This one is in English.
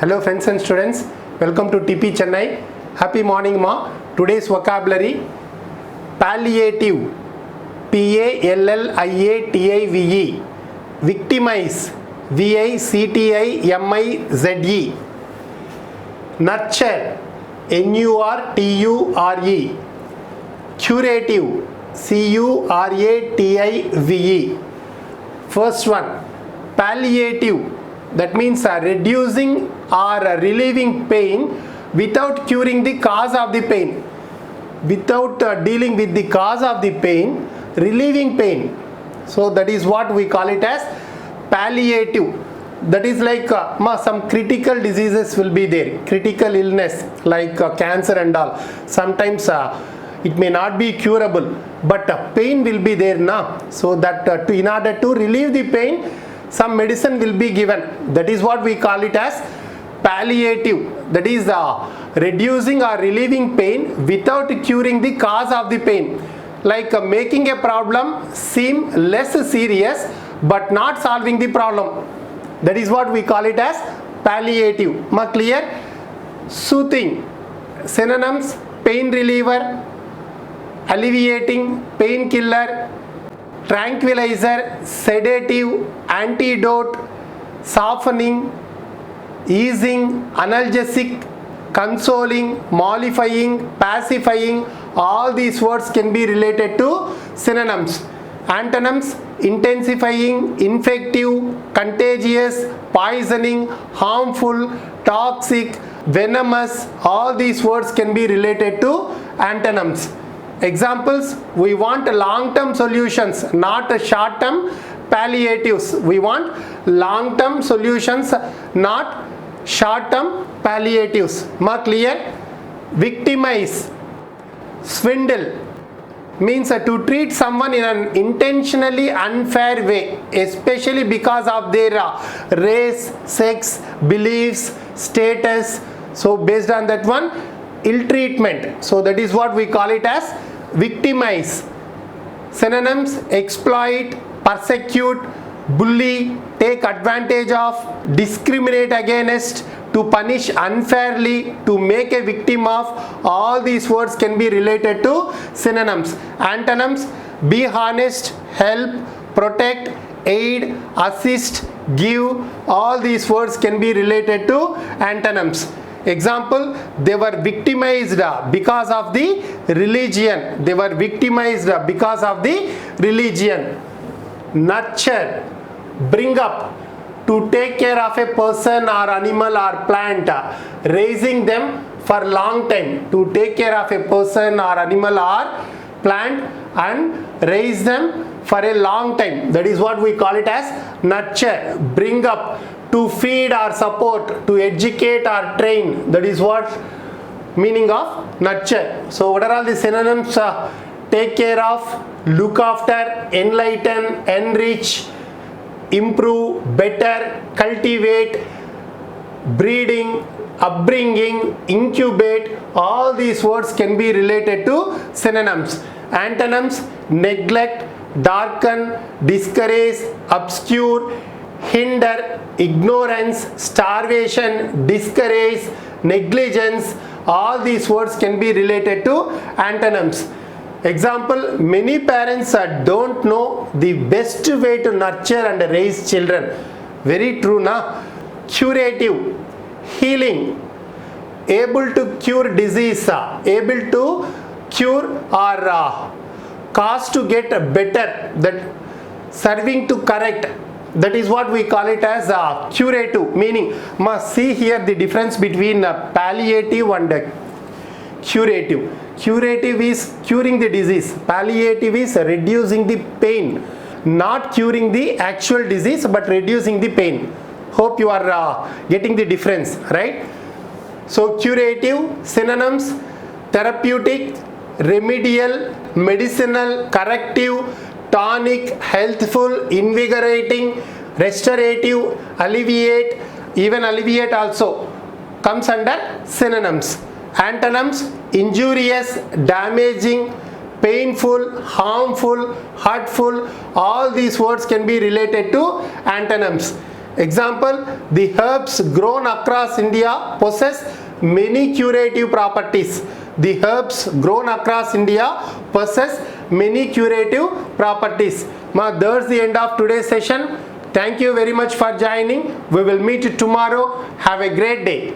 Hello friends and students, welcome to TP Chennai. Happy morning ma. Today's vocabulary palliative, PALLIATIVE, victimize, VICTIMIZE, nurture, NURTURE, curative, CURATIVE. First one, palliative, that means reducing or relieving pain without curing the cause of the pain. Without dealing with the cause of the pain, relieving pain. So that is what we call it as palliative. That is like some critical diseases will be there, critical illness like cancer and all. Sometimes it may not be curable, but pain will be there now. So that in order to relieve the pain, some medicine will be given. That is what we call it as palliative. That is reducing or relieving pain without curing the cause of the pain. Like making a problem seem less serious but not solving the problem. That is what we call it as palliative. Clear? Soothing. Synonyms: pain reliever, alleviating, painkiller, tranquilizer, sedative, antidote, softening, easing, analgesic, consoling, mollifying, pacifying. All these words can be related to synonyms. Antonyms: intensifying, infective, contagious, poisoning, harmful, toxic, venomous. All these words can be related to antonyms. Examples: we want long-term solutions, not short-term palliatives. We want long-term solutions, not short-term palliatives. Clear? Victimize, swindle, means to treat someone in an intentionally unfair way, especially because of their race, sex, beliefs, status. So based on that one, ill treatment. So that is what we call it as victimize. Synonyms: exploit, persecute, bully, take advantage of, discriminate against, to punish unfairly, to make a victim of. All these words can be related to synonyms. Antonyms: be honest, help, protect, aid, assist, give. All these words can be related to antonyms. Example: they were victimized because of the religion. They were victimized because of the religion. Nurture, bring up, to take care of a person or animal or plant, raising them for long time. To take care of a person or animal or plant and raise them for a long time. That is what we call it as nurture. Bring up, to feed or support, to educate or train. That is what meaning of nurture. So what are all the synonyms? Take care of, look after, enlighten, enrich, improve, better, cultivate, breeding, upbringing, incubate. All these words can be related to synonyms. Antonyms: neglect, darken, discourage, obscure, hinder, ignorance, starvation, discourage, negligence. All these words can be related to antonyms. Example: many parents don't know the best way to nurture and raise children. Very true, na? Curative, healing, able to cure disease, able to cure or cause to get better, that serving to correct. That is what we call it as curative. Meaning, must see here the difference between palliative and curative. Curative is curing the disease. Palliative is reducing the pain. Not curing the actual disease, but reducing the pain. Hope you are getting the difference, right? So curative, synonyms: therapeutic, remedial, medicinal, corrective, tonic, healthful, invigorating, restorative, alleviate. Even alleviate also comes under synonyms. Antonyms: injurious, damaging, painful, harmful, hurtful. All these words can be related to antonyms. Example, the herbs grown across India possess many curative properties. The herbs grown across India possess many curative properties. That's the end of today's session. Thank you very much for joining. We will meet tomorrow. Have a great day.